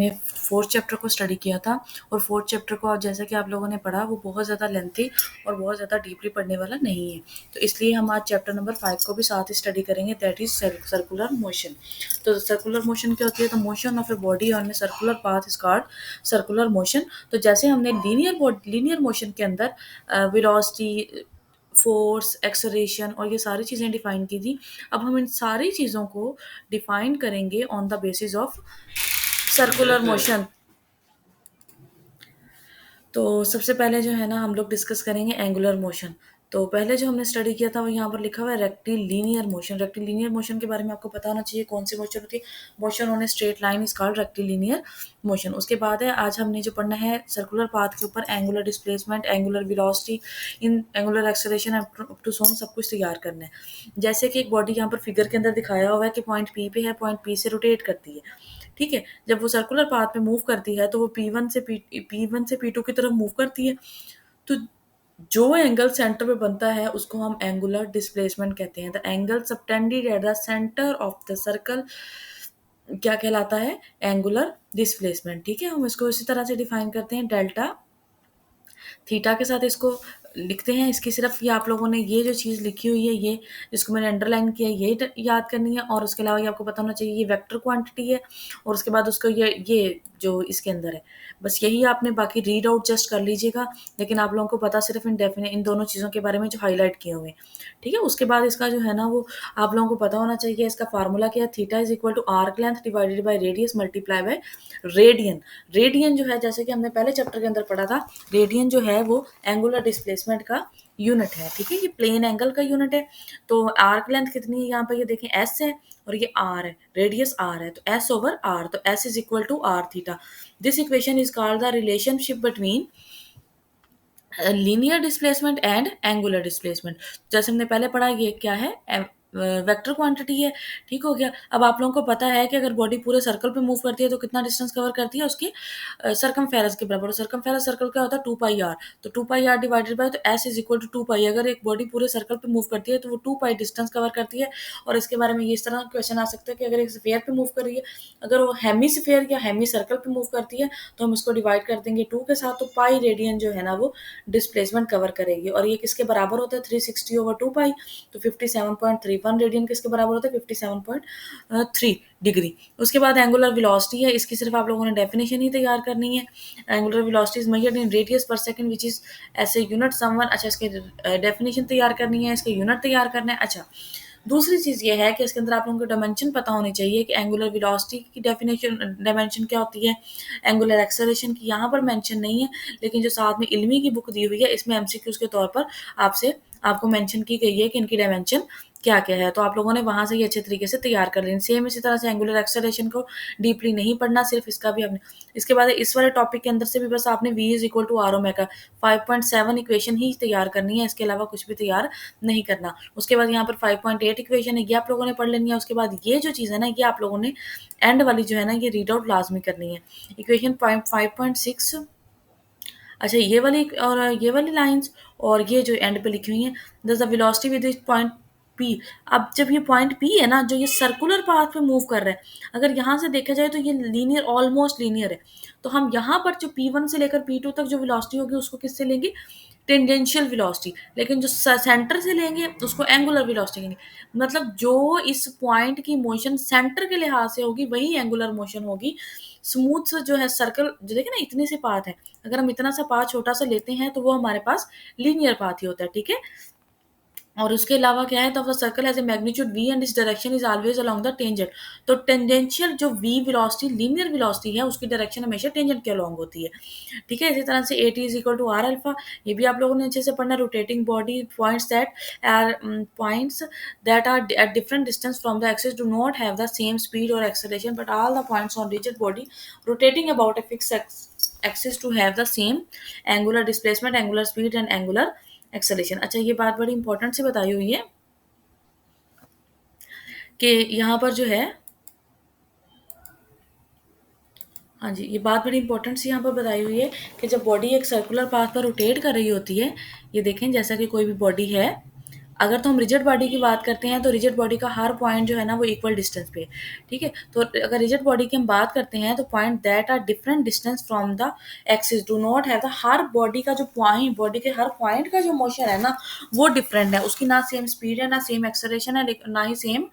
हमने 4th chapter को study किया था और 4th चैप्टर को जैसा कि आप लोगों ने पढ़ा वो बहुत ज़्यादा लेंथी और बहुत ज़्यादा डीपली पढ़ने वाला नहीं है, तो इसलिए हम आज चैप्टर नंबर 5 को भी साथ ही स्टडी करेंगे, दैट इज सर्कुलर मोशन। तो सर्कुलर मोशन क्या होती है? तो motion of a body on a circular path is called circular motion. तो जैसे हमने लीनियर मोशन के अंदर वेलोसिटी, फोर्स, एक्सेलरेशन और ये सारी चीज़ें डिफाइन की थी, अब हम इन सारी चीज़ों को डिफाइन करेंगे on the basis of circular motion. तो सबसे पहले जो है ना हम लोग डिस्कस करेंगे एंगुलर मोशन। तो पहले जो हमने स्टडी किया था वो यहाँ पर लिखा हुआ है रेक्टिलिनियर मोशन। रेक्टिलिनियर मोशन के बारे में आपको पता होना चाहिए कौन सी मोशन होती है। Motion on a straight line is called rectilinear motion. उसके बाद है आज हमने जो पढ़ना है सर्कुलर पाथ के ऊपर angular displacement, angular velocity, in angular acceleration up to सोन सब कुछ तैयार करना है। जैसे कि एक बॉडी यहाँ पर फिगर के अंदर दिखाया हुआ है कि पॉइंट पी पे है, पॉइंट पी से रोटेट करती है, ठीक है। जब वो सर्कुलर पाथ में मूव करती है तो वो P1 से P2 की तरफ मूव करती है। तो जो एंगल सेंटर पे बनता है उसको हम एंगुलर डिस्प्लेसमेंट कहते हैं। The angle subtended at the centre of the circle क्या कहलाता है? एंगुलर डिस्प्लेसमेंट, ठीक है। हम इसको इसी तरह से डिफाइन करते हैं, डेल्टा थीटा के साथ इसको लिखते हैं। इसकी सिर्फ ये आप लोगों ने ये जो चीज़ लिखी हुई है, ये जिसको मैंने अंडरलाइन किया है, ये याद करनी है। और उसके अलावा ये आपको पता होना चाहिए ये वेक्टर क्वांटिटी है और उसके बाद उसको ये जो इसके अंदर है, बस यही आपने बाकी रीड आउट जस्ट कर लीजिएगा। लेकिन आप लोगों को पता सिर्फ इन दोनों चीज़ों के बारे में जो हाईलाइट किए हुए हैं, ठीक है। उसके बाद इसका जो है ना वो आप लोगों को पता होना चाहिए इसका फार्मूला क्या है। Theta is equal to arc length divided by radius multiply by radian. Radian जो है जैसे कि हमने पहले चैप्टर के अंदर पढ़ा था, रेडियन जो है वो एंगुलर डिस्प्लेसमेंट का यूनिट है, ठीक है। ये प्लेन एंगल का यूनिट है। तो आर्क लेंथ कितनी है यहाँ पर ये देखें, एस है और ये आर है, रेडियस आर है, तो एस ओवर आर, तो S is equal to R theta. This equation is called the relationship between linear displacement and angular displacement. जैसे हमने पहले पढ़ा ये क्या है, वेक्टर क्वांटिटी है, ठीक हो गया। अब आप लोगों को पता है कि अगर बॉडी पूरे सर्कल पे मूव करती है तो कितना डिस्टेंस कवर करती है उसकी सरकमफेरेंस के बराबर। सरकमफेरेंस सर्कल क्या होता है? 2πr। तो 2πr डिवाइडेड बाय, तो एस इज इक्वल टू 2π। अगर एक बॉडी पूरे सर्कल पे मूव करती है तो वो 2π डिस्टेंस कवर करती है। और इसके बारे में ये इस तरह क्वेश्चन आ सकता है कि अगर एक स्फेयर पे मूव कर रही है, अगर वो हेमी स्फेयर या हेमी सर्कल पे मूव करती है तो हम इसको डिवाइड कर देंगे 2 के साथ, तो पाई रेडियन जो है ना वो डिस्प्लेसमेंट कवर करेगी। और ये किसके बराबर होता है? 360 ओवर 2π। तो 57.31 रेडियन किसके बराबर होता है? 57.3 डिग्री। उसके बाद एंगुलर वेलोसिटी है, इसकी सिर्फ आप लोगों ने डेफिनेशन ही तैयार करनी है। Angular velocity is measured in radius पर सेकंड विच इज ऐसे यूनिट समवन। अच्छा, इसके डेफिनेशन तैयार करनी है, इसके यूनिट तैयार करना है। अच्छा, दूसरी चीज़ ये है कि इसके अंदर आप लोगों को डायमेंशन पता होनी चाहिए कि एंगुलर वेलोसिटी की डेफिनेशन डायमेंशन क्या होती है, एंगुलर एक्सेलरेशन की यहाँ पर मेंशन नहीं है, लेकिन जो साथ में इल्मी की बुक दी हुई है इसमें एमसीक्यूज के तौर पर आपको मेंशन की गई है कि इनकी डायमेंशन क्या क्या है। तो आप लोगों ने वहाँ से ये अच्छे तरीके से तैयार कर लेनी। सेम इसी तरह से एंगुलर एक्सेलरेशन को डीपली नहीं पढ़ना, सिर्फ इसका भी आपने। इसके बाद इस वाले टॉपिक के अंदर से भी बस आपने v is equal to r omega 5.7 equation ही तैयार करनी है, इसके अलावा कुछ भी तैयार नहीं करना। उसके बाद यहाँ पर 5.8 इक्वेशन है, ये आप लोगों ने पढ़ लेनी है। उसके बाद ये जो चीज़ है ना ये आप लोगों ने एंड वाली जो है ना ये रीड आउट लाजमी करनी है। इक्वेशन 5.6, अच्छा ये वाली लाइंस और ये जो एंड पे लिखी हुई हैं, दस the velocity with this point P. अब जब ये पॉइंट पी है ना जो ये सर्कुलर पाथ पे मूव कर रहा है, अगर यहाँ से देखा जाए तो ये लीनियर, ऑलमोस्ट लीनियर है। तो हम यहाँ पर जो P1 से लेकर P2 तक जो वेलोसिटी होगी उसको किससे लेंगे? Tangential velocity. लेकिन जो सेंटर से लेंगे उसको एंगुलर वेलोसिटी लेंगे। मतलब जो इस पॉइंट की मोशन सेंटर के लिहाज से होगी वही एंगुलर मोशन होगी। स्मूथ सा जो है सर्कल जो देखे ना इतने से पाथ है, अगर हम इतना सा पाथ छोटा सा लेते हैं तो वो हमारे पास लीनियर पाथ ही होता है, ठीक है। और उसके अलावा क्या है, तो the circle has a magnitude v and its direction is always along the tangent. तो टेंजेंशियल जो v वेलोसिटी लीनियर वेलोसिटी है उसकी डायरेक्शन हमेशा टेंजेंट के अलोंग होती है, ठीक है। इसी तरह से at is equal to R alpha, ये भी आप लोगों ने अच्छे से पढ़ना। Rotating body points that are at different distance from the axis do not have the same speed or acceleration, but all the points on rigid body rotating about a fixed axis to have the same angular displacement, angular speed and angular acceleration. अच्छा, ये बात बड़ी important सी बताई हुई है कि यहाँ पर जो है, हाँ जी, ये बात बड़ी इंपॉर्टेंट सी यहाँ पर बताई हुई है कि जब बॉडी एक सर्कुलर पाथ पर रोटेट कर रही होती है, ये देखें जैसा कि कोई भी बॉडी है अगर तो हम रिजिड बॉडी की बात करते हैं तो रिजिड बॉडी का हर पॉइंट जो है ना वो इक्वल डिस्टेंस पे है, ठीक है। तो अगर रिजिड बॉडी की हम बात करते हैं तो point that are different distance from the axis do not have the, हर बॉडी का जो पॉइंट, बॉडी के हर पॉइंट का जो मोशन है ना वो डिफरेंट है, उसकी ना सेम स्पीड है, ना सेम एक्सेलरेशन है, ना ही सेम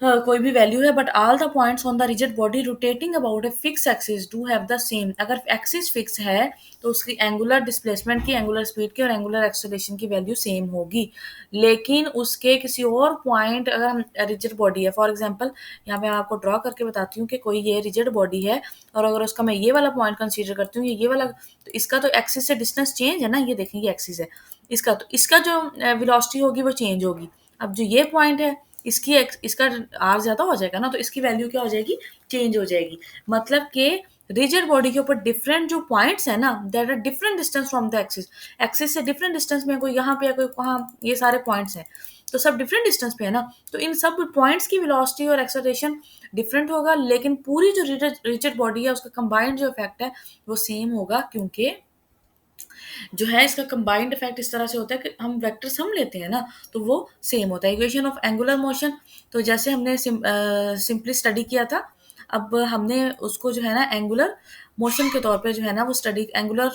कोई भी वैल्यू है, but all the points on the rigid body rotating about a fix axis do have the same. अगर एक्सिस फिक्स है तो उसकी एंगुलर डिस्प्लेसमेंट की, एंगुलर स्पीड की और एंगुलर एक्सेलरेशन की वैल्यू सेम होगी। लेकिन उसके किसी और पॉइंट, अगर हम रिजिड बॉडी है, फॉर एग्जांपल यहाँ पे मैं आपको ड्रॉ करके बताती हूँ कि कोई ये रिजिड बॉडी है और अगर उसका मैं ये वाला पॉइंट कंसीडर करती हूँ, ये वाला, तो इसका तो एक्सिस से डिस्टेंस चेंज है ना, ये देखें ये एक्सिस है इसका, तो इसका जो वेलोसिटी होगी वो चेंज होगी। अब जो ये पॉइंट है इसका आर ज्यादा हो जाएगा ना, तो इसकी वैल्यू क्या हो जाएगी, चेंज हो जाएगी। मतलब कि रिजिड बॉडी के ऊपर डिफरेंट जो पॉइंट्स है ना that are different distance from the axis, axis से डिफरेंट डिस्टेंस में, कोई यहाँ पे है कोई वहाँ, ये सारे पॉइंट्स हैं तो सब डिफरेंट डिस्टेंस पे है ना, तो इन सब पॉइंट्स की वेलोसिटी और एक्सेलरेशन डिफरेंट होगा, लेकिन पूरी जो रिजिड बॉडी है उसका कंबाइंड जो इफेक्ट है वो सेम होगा, क्योंकि जो है इसका कंबाइंड इफेक्ट इस तरह से होता है कि हम वेक्टर सम लेते हैं ना तो वो सेम होता है। इक्वेशन ऑफ एंगुलर मोशन, तो जैसे हमने सिंपली स्टडी किया था, अब हमने उसको जो है ना एंगुलर मोशन के तौर पे जो है ना वो स्टडी एंगुलर,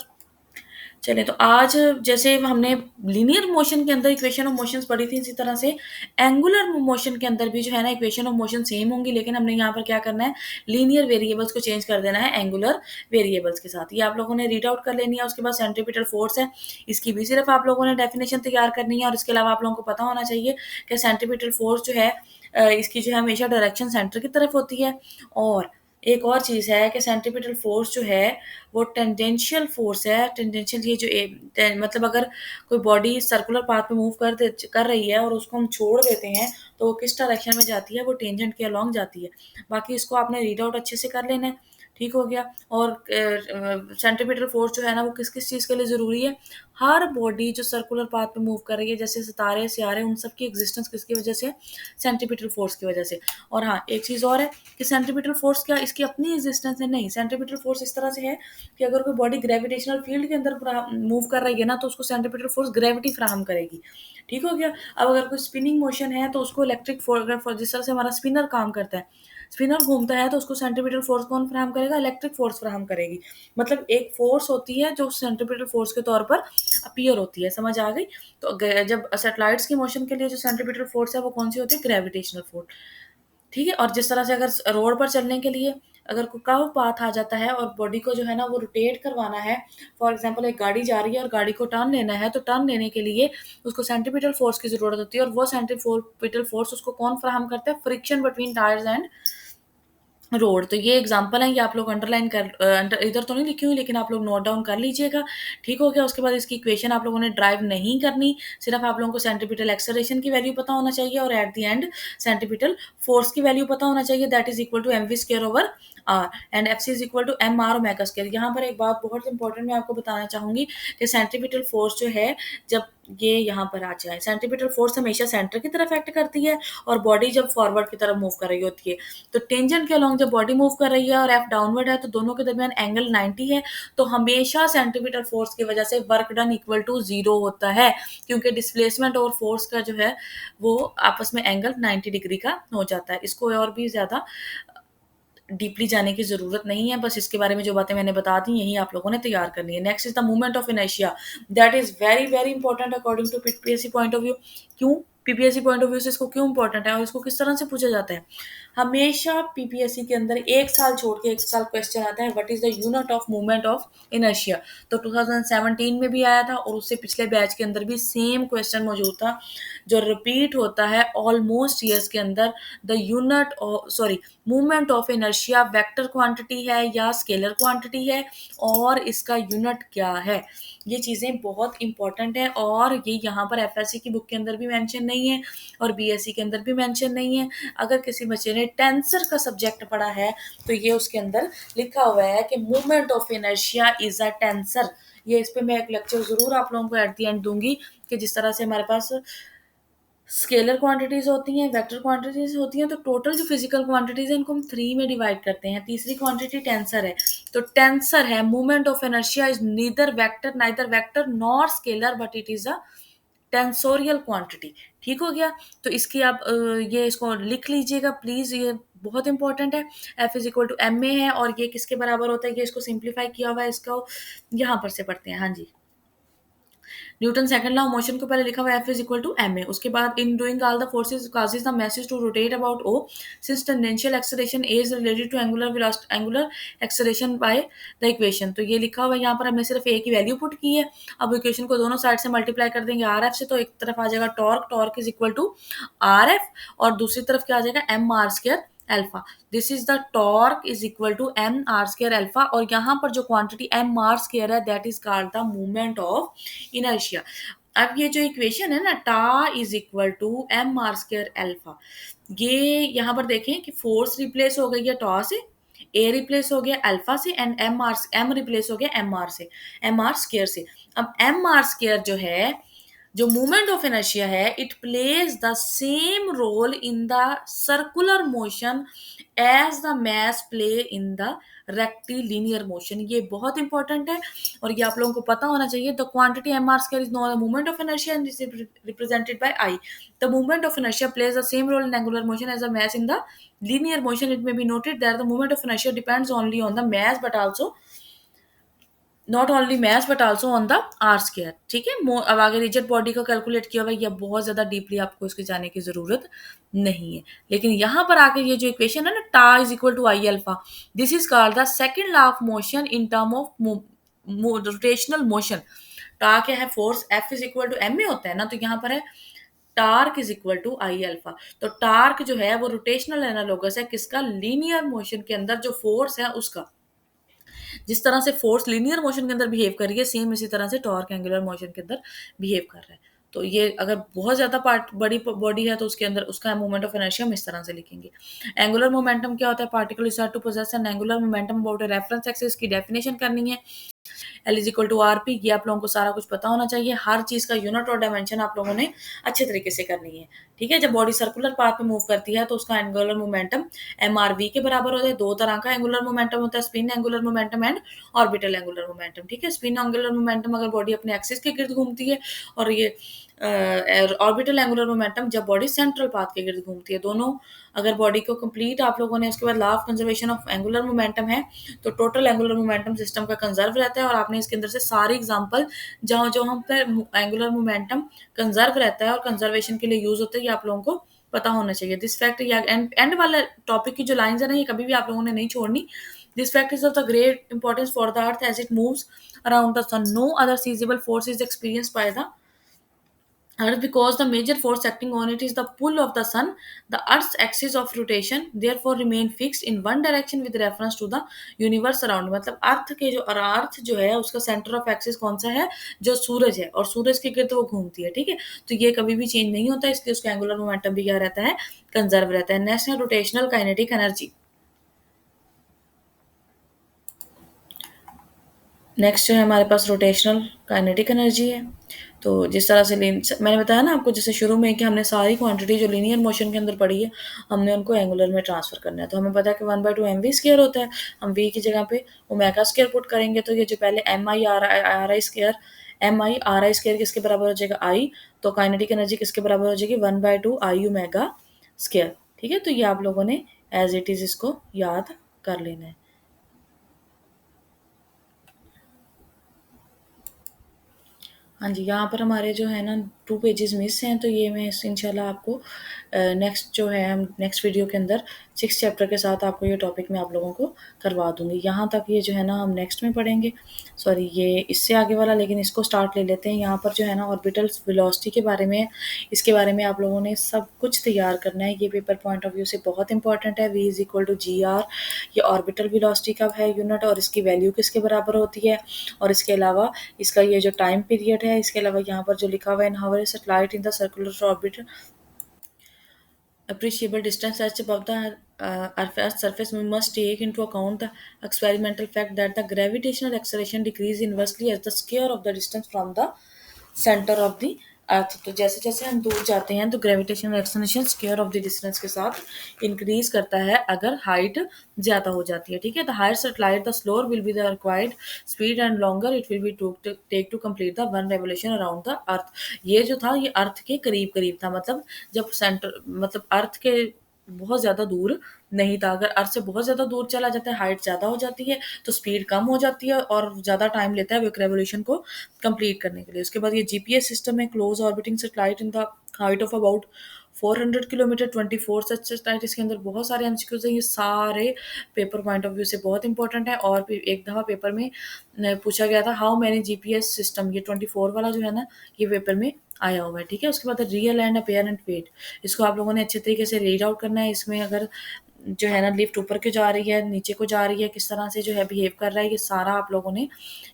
चले तो आज जैसे हमने लीनियर मोशन के अंदर इक्वेशन ऑफ मोशंस पढ़ी थी, इसी तरह से एंगुलर मोशन के अंदर भी जो है ना इक्वेशन ऑफ मोशन सेम होंगी, लेकिन हमने यहाँ पर क्या करना है, लीनियर वेरिएबल्स को चेंज कर देना है एंगुलर वेरिएबल्स के साथ। ये आप लोगों ने रीड आउट कर लेनी है। उसके बाद सेंट्रीपिटल फोर्स है, इसकी भी सिर्फ आप लोगों ने डेफिनेशन तैयार करनी है, और इसके अलावा आप लोगों को पता होना चाहिए कि सेंट्रीपिटल फोर्स जो है इसकी जो है हमेशा डायरेक्शन सेंटर की तरफ होती है। और एक और चीज़ है कि सेंट्रीपिटल फोर्स जो है वो टेंजेंशियल फोर्स है। टेंजेंशियल ये जो मतलब अगर कोई बॉडी सर्कुलर पाथ में मूव कर रही है और उसको हम छोड़ देते हैं तो वो किस डायरेक्शन में जाती है, वो टेंजेंट के अलोंग जाती है। बाकी इसको आपने रीड आउट अच्छे से कर लेना है, ठीक हो गया। और सेंट्रीपिटल फोर्स जो है ना वो किस किस चीज़ के लिए ज़रूरी है, हर बॉडी जो सर्कुलर पाथ पे मूव कर रही है, जैसे सितारे सियारे, उन सब की एग्जिस्टेंस किसकी वजह से, सेंट्रीपिटल फोर्स की वजह से। और हाँ, एक चीज़ और है कि सेंट्रीपिटल फोर्स क्या इसकी अपनी एग्जिस्टेंस है, नहीं, सेंट्रीपिटल फोर्स इस तरह से है कि अगर कोई बॉडी ग्रेविटेशनल फील्ड के अंदर मूव कर रही है ना तो उसको सेंट्रीपिटल फोर्स ग्रेविटी फ्राहम करेगी, ठीक हो गया। अब अगर कोई स्पिनिंग मोशन है तो उसको इलेक्ट्रिक फोर्स, जिस तरह से हमारा स्पिनर काम करता है, स्पिनर घूमता है तो उसको सेंट्रीपिटल फोर्स कौन फ्राहम करेगा, इलेक्ट्रिक फोर्स फ्राहम करेगी। मतलब एक फोर्स होती है जो सेंट्रीपिटल फोर्स के तौर पर अपीयर होती है, समझ आ गई। तो जब सैटेलाइट्स की मोशन के लिए जो सेंट्रीपिटल फोर्स है वो कौन सी होती है, ग्रेविटेशनल फोर्स, ठीक है। और जिस तरह से अगर रोड पर चलने के लिए अगर कोई कर्व पाथ आ जाता है और बॉडी को जो है ना वो रोटेट करवाना है, फॉर एग्जांपल एक गाड़ी जा रही है और गाड़ी को टर्न लेना है, तो टर्न लेने के लिए उसको सेंट्रीपिटल फोर्स की ज़रूरत होती है, और वो सेंट्रीपिटल फोर्स उसको कौन फ्राहम करता है, friction between tyres and road. तो ये एग्जांपल है, ये आप लोग अंडरलाइन कर इधर तो नहीं लिखी हुई, लेकिन आप लोग नोट डाउन कर लीजिएगा, ठीक हो गया। उसके बाद इसकी इक्वेशन आप लोगों ने ड्राइव नहीं करनी, सिर्फ आप लोगों को सेंट्रीपिटल एक्सेलरेशन की वैल्यू पता होना चाहिए और at the end centripetal force की वैल्यू पता होना चाहिए, that is equal to mv square over R and F C is equal to M R omega square. यहाँ पर एक बात बहुत इंपॉर्टेंट मैं आपको बताना चाहूंगी कि सेंट्रीपिटल फोर्स जो है, जब ये यहाँ पर आ जाए, सेंट्रीपिटल फोर्स हमेशा सेंटर की तरफ एक्ट करती है और बॉडी जब फॉरवर्ड की तरफ मूव कर रही होती है, तो टेंजेंट के अलोंग जब बॉडी मूव कर रही है और एफ डाउनवर्ड है तो दोनों के दरमियान एंगल 90 है, तो हमेशा सेंट्रीपिटल फोर्स की वजह से वर्क डन इक्वल टू 0 होता है, क्योंकि डिस्प्लेसमेंट और फोर्स का जो है वो आपस में एंगल 90 डिग्री का हो जाता है। इसको और भी ज़्यादा डीपली जाने की ज़रूरत नहीं है, बस इसके बारे में जो बातें मैंने बता दी यही आप लोगों ने तैयार करनी है। Next is the movement of inertia, that is very very important according to PPSC point of view. क्यों पीपीएससी पॉइंट ऑफ व्यू से इसको क्यों इंपॉर्टेंट है और इसको किस तरह से पूछा जाता है, हमेशा पीपीएससी के अंदर एक साल छोड़ के एक साल क्वेश्चन आता है, what is the unit of movement of inertia. तो 2017 में भी आया था और उससे पिछले बैच के अंदर भी सेम क्वेश्चन मौजूद था, जो रिपीट होता है ऑलमोस्ट ईयर्स के अंदर। The unit sorry movement of inertia vector quantity है या स्केलर क्वांटिटी है, और इसका यूनिट क्या है, ये चीज़ें बहुत इंपॉर्टेंट है। और ये यहाँ पर एफएससी की बुक के अंदर भी मेंशन नहीं है और बीएससी के अंदर भी मेंशन नहीं है। अगर किसी बच्चे ने टेंसर का सब्जेक्ट पढ़ा है तो ये उसके अंदर लिखा हुआ है कि movement of inertia is a tensor. ये इस पे मैं एक लेक्चर जरूर आप लोगों को एट दी एंड दूंगी कि जिस तरह से हमारे पास स्केलर क्वांटिटीज होती हैं, वेक्टर क्वांटिटीज होती हैं, तो टोटल जो फिजिकल क्वांटिटीज है इनको हम 3 में डिवाइड करते हैं। तीसरी क्वांटिटी टेंसर है, तो टेंसर है movement of inertia is neither vector nor scalar but it is a tensorial quantity. ठीक हो गया? तो इसकी आप ये इसको लिख लीजिएगा प्लीज़, ये बहुत इंपॉर्टेंट है। F is equal to M A है और ये किसके बराबर होता है, ये इसको सिंप्लीफाई किया हुआ है, इसको यहाँ पर से पढ़ते हैं। हाँ जी, Newton second law of motion को पहले लिखा हुआ है F is equal to M a, उसके बाद in doing all the forces causes the message to rotate about O since tangential acceleration a is related to angular acceleration by the equation. तो ये लिखा हुआ है, यहाँ पर हमने सिर्फ ए की वैल्यू पुट की है। अब इक्वेशन को दोनों साइड से मल्टीप्लाई कर देंगे आर एफ से, तो एक तरफ आ जाएगा torque, torque is equal to R F, और दूसरी तरफ क्या आ जाएगा M R square alpha. This is the torque is equal to M R square alpha, और यहाँ पर जो क्वांटिटी एम आर स्क्र है that is called the movement of inertia. अब ये जो इक्वेशन है ना, tau is equal to M R square alpha, ये यहाँ पर देखें कि फोर्स रिप्लेस हो गई है टॉ से, ए रिप्लेस हो गया अल्फा से, एंड एम रिप्लेस हो गया एम आर से, एम आर स्क्र से। अब एम आर स्क्र जो है, जो मूवमेंट ऑफ इनर्शिया है, it plays the same role in the circular motion as the mass play in the rectilinear motion. ये बहुत इंपॉर्टेंट है और ये आप लोगों को पता होना चाहिए। The quantity M R square is known the movement of inertia and is represented by I. The movement of inertia plays the same role in angular motion as the mass in the linear motion. It may be noted that the movement of inertia depends only on the mass but also not only math but also on the R square. ठीक है, अब आगे rigid body का calculate किया हुआ है, ये बहुत ज्यादा डीपली आपको इसके जाने की जरूरत नहीं है। लेकिन यहाँ पर आके ये जो इक्वेशन है ना, tau is equal to I alpha, this is called the second law of motion in term of rotational motion. Tau क्या है, force F is equal to M A होता है ना, तो यहाँ पर है torque is equal to I alpha. तो टार्क जो है वो रोटेशनल एनालोगस है किसका, लीनियर मोशन के अंदर जो फोर्स है उसका। जिस तरह से फोर्स लीनियर मोशन के अंदर बिहेव कर रही है, सेम इसी तरह से टॉर्क एंगुलर मोशन के अंदर बिहेव कर रहा है। तो ये अगर बहुत ज्यादा पार्ट बड़ी बॉडी है तो उसके अंदर उसका मूवमेंट ऑफ इनर्शिया हम इस तरह से लिखेंगे। एंगुलर मोमेंटम क्या होता है, particle is to possess an angular momentum about a reference axis की डेफिनेशन करनी है। L is equal to R P, ये आप लोगों को सारा कुछ पता होना चाहिए। हर चीज का यूनिट और डायमेंशन आप लोगों ने अच्छे तरीके से करनी है। ठीक है, जब बॉडी सर्कुलर पाथ पे मूव करती है तो उसका angular momentum M R V के बराबर होता है। दो तरह का एंगुलर मोमेंटम होता है, spin angular momentum and orbital angular momentum. ठीक है, स्पिन एंगुलर मोमेंटम अगर बॉडी अपने एक्सिस के गिर्द घूमती है, और ये ऑर्बिटल एंगुलर मोमेंटम जब बॉडी सेंट्रल पाथ के गिर्द घूमती है। दोनों अगर बॉडी को कंप्लीट आप लोगों ने, उसके बाद law of conservation of angular momentum है, तो टोटल एंगुलर मोमेंटम सिस्टम का कंजर्व रहता है। और आपने इसके अंदर से सारी एग्जांपल जहाँ जो हम पे एंगुलर मोमेंटम कंजर्व रहता है और कंजर्वेशन के लिए यूज होता है, ये आप लोगों को पता होना चाहिए। दिस फैक्ट या एंड वाला टॉपिक की जो लाइंस है ना, ये कभी भी आप लोगों ने नहीं छोड़नी। This fact is of the great importance for the earth as it moves around the sun. No other sizable force is experienced by the Earth because the major force acting on it is the pull of the sun. The Earth's axis of rotation therefore remain fixed in one direction with reference to the universe around. मतलब अर्थ जो है उसका centre of axis कौन सा है, जो सूरज है, और सूरज के गिर्द वो घूमती है। ठीक है, तो ये कभी भी चेंज नहीं होता, इसलिए उसका एंगुलर मोमेंटम भी क्या रहता है, कंजर्व रहता है। नेक्स्ट है रोटेशनल काइनेटिक एनर्जी। नेक्स्ट जो है हमारे पास रोटेशनल काइनेटिक एनर्जी है। तो जिस तरह से मैंने बताया ना आपको जैसे शुरू में कि हमने सारी क्वांटिटी जो लीनियर मोशन के अंदर पड़ी है, हमने उनको एंगुलर में ट्रांसफर करना है। तो हमें पता है कि 1/2 एम वी स्क्वायर होता है। हम वी की जगह पे ओमेगा स्क्वायर पुट करेंगे, तो ये जो पहले M I R I square किसके बराबर हो जाएगा, आई। तो काइनेटिक एनर्जी किसके बराबर हो जाएगी, 1/2 आई ओमेगा स्क्वायर। ठीक है, तो ये आप लोगों ने एज इट इज इसको याद कर लेना है। हाँ जी, यहाँ पर हमारे जो है ना 2 पेजेस मिस हैं, तो ये मैं इंशाल्लाह आपको नेक्स्ट जो है हम नेक्स्ट वीडियो के अंदर 6 चैप्टर के साथ आपको ये टॉपिक मैं आप लोगों को करवा दूँगी। यहाँ तक ये जो है ना हम नेक्स्ट में पढ़ेंगे, सॉरी ये इससे आगे वाला, लेकिन इसको स्टार्ट ले लेते हैं। यहाँ पर जो है ना ऑर्बिटल वेलोसिटी के बारे में, इसके बारे में आप लोगों ने सब कुछ तैयार करना है। ये पेपर पॉइंट ऑफ व्यू से बहुत इंपॉर्टेंट है। V is equal to G R, ये ऑर्बिटल वेलोसिटी का है यूनिट, और इसकी वैल्यू किसके बराबर होती है। और इसके अलावा इसका ये जो टाइम पीरियड है, इसके अलावा यहाँ पर जो लिखा हुआ है in how satellite in the circular orbit appreciable distance as above the Earth's surface, we must take into account the experimental fact that the gravitational acceleration decreases inversely as the square of the distance from the center of the अच्छा, तो जैसे-जैसे हम दूर जाते हैं तो gravitational acceleration square of the distance के साथ इंक्रीज़ करता है अगर हाइट ज़्यादा हो जाती है, ठीक है? The higher satellite the slower will be the required speed and longer it will be to take to complete the one revolution around the earth. ये जो था ये अर्थ के करीब-करीब था, मतलब जब सेंटर मतलब अर्थ के बहुत ज़्यादा दूर नहीं था। अगर अर्थ से बहुत ज़्यादा दूर चला जाता है, हाइट ज़्यादा हो जाती है, तो स्पीड कम हो जाती है और ज़्यादा टाइम लेता है वो एक रेवोल्यूशन को कंप्लीट करने के लिए। उसके बाद ये जीपीएस सिस्टम है close orbiting satellite in the height of about 400 kilometre 24 such satellite. इसके अंदर बहुत सारे एमसीक्यूज हैं, ये सारे पेपर पॉइंट ऑफ व्यू से बहुत इंपॉर्टेंट है। और भी एक दफ़ा पेपर में पूछा गया था हाउ मैनी जीपीएस सिस्टम, ये 24 वाला जो है ना, ये पेपर में आया हुआ है, ठीक है? उसके बाद रियल एंड अपेरेंट वेट, इसको आप लोगों ने अच्छे तरीके से रीड आउट करना है। इसमें अगर जो है ना लिफ्ट ऊपर को जा रही है, नीचे को जा रही है, किस तरह से जो है बिहेव कर रहा है, ये सारा आप लोगों ने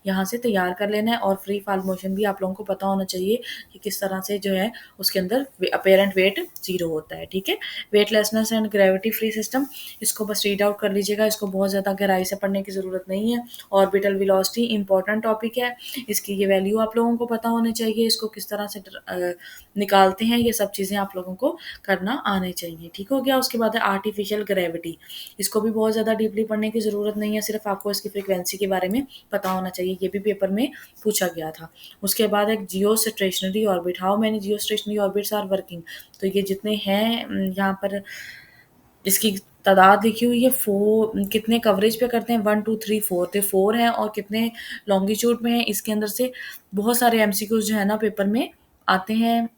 यहाँ से तैयार कर लेना है। और फ्री फॉल मोशन भी आप लोगों को पता होना चाहिए कि किस तरह से जो है उसके अंदर अपेरेंट वेट 0 होता है, ठीक है? Weightlessness and gravity free system, इसको बस रीड आउट कर लीजिएगा, इसको बहुत ज़्यादा गहराई से पढ़ने की ज़रूरत नहीं है। ऑर्बिटल वेलोसिटी इंपॉर्टेंट टॉपिक है, इसकी ये वैल्यू आप लोगों को पता होनी चाहिए, इसको किस तरह से निकालते हैं, ये सब चीज़ें आप लोगों को करना आने चाहिए, ठीक हो गया? उसके बाद है आर्टिफिशियल ग्रेविटी, इसको भी बहुत ज़्यादा डीपली पढ़ने की ज़रूरत नहीं है, सिर्फ आपको इसकी फ्रीक्वेंसी के बारे में पता होना चाहिए, ये भी पेपर में पूछा गया था। उसके बाद एक geostationary orbit, how many geostationary orbits are working, तो ये जितने हैं यहाँ पर इसकी तादाद लिखी हुई है, 4 कितने कवरेज पे करते हैं, 1 2 3 4, तो 4 हैं और कितने लॉन्गिट्यूड में हैं। इसके अंदर से बहुत सारे एमसीक्यूज जो है ना पेपर में आते हैं।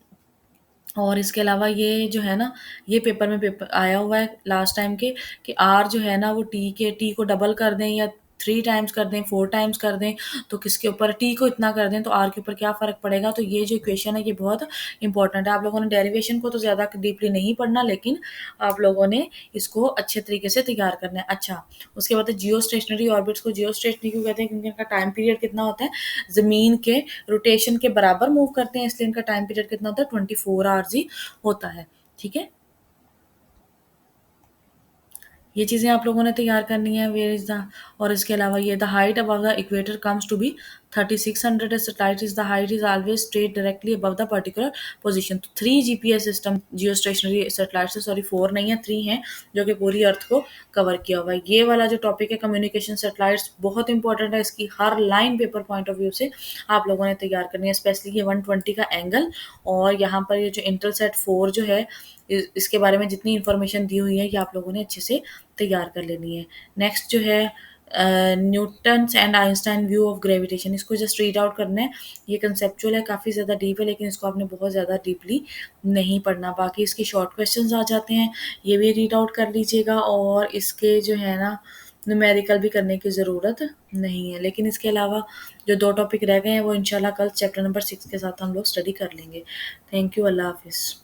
और इसके अलावा ये जो है ना, ये पेपर में पेपर आया हुआ है लास्ट टाइम के, कि आर जो है ना वो टी को डबल कर दें या 3 टाइम्स कर दें, 4 टाइम्स कर दें, तो किसके ऊपर टी को इतना कर दें तो आर के ऊपर क्या फ़र्क पड़ेगा। तो ये जो इक्वेशन है ये बहुत इंपॉर्टेंट है। आप लोगों ने डेरिवेशन को तो ज़्यादा डीपली नहीं पढ़ना, लेकिन आप लोगों ने इसको अच्छे तरीके से तैयार करना है। अच्छा, उसके बाद जियो स्टेशनरी ऑर्बिट्स को जियो स्टेशनरी क्यों कहते हैं, क्योंकि इनका टाइम पीरियड कितना होता है, ज़मीन के रोटेशन के बराबर मूव करते हैं, इसलिए इनका टाइम पीरियड कितना होता है, 24 आवर्स ही होता है, ठीक है? ये चीज़ें आप लोगों ने तैयार करनी है, वेयर इज़ द, और इसके अलावा ये the height above the equator comes to be 3600 satellite is the height is always straight directly above the particular position. तो 3 GPS system geostationary satellite से, सॉरी 4 नहीं है 3 हैं, जो कि पूरी अर्थ को कवर किया हुआ है। ये वाला जो टॉपिक है कम्युनिकेशन सैटेलाइट्स बहुत इंपॉर्टेंट है, इसकी हर line paper point of view से आप लोगों ने तैयार करनी है, स्पेशली ये 120 का एंगल। और यहाँ पर ये जो इंटरसेट 4 जो है इसके बारे में जितनी इन्फॉर्मेशन दी हुई है ये आप लोगों ने अच्छे से तैयार कर लेनी है। नेक्स्ट जो है Newton's and Einstein view of gravitation, इसको जस्ट रीड आउट करना है। ये कंसेप्चुअल है, काफ़ी ज़्यादा डीप है, लेकिन इसको आपने बहुत ज़्यादा डीपली नहीं पढ़ना। बाकी इसके शॉर्ट क्वेश्चंस आ जाते हैं, ये भी रीड आउट कर लीजिएगा। और इसके जो है ना न्यूमेरिकल भी करने की ज़रूरत नहीं है। लेकिन इसके अलावा जो 2 टॉपिक रह गए हैं वो इंशाल्लाह कल चैप्टर नंबर 6 के साथ हम लोग स्टडी कर लेंगे। थैंक यू, अल्लाह हाफ़िज़।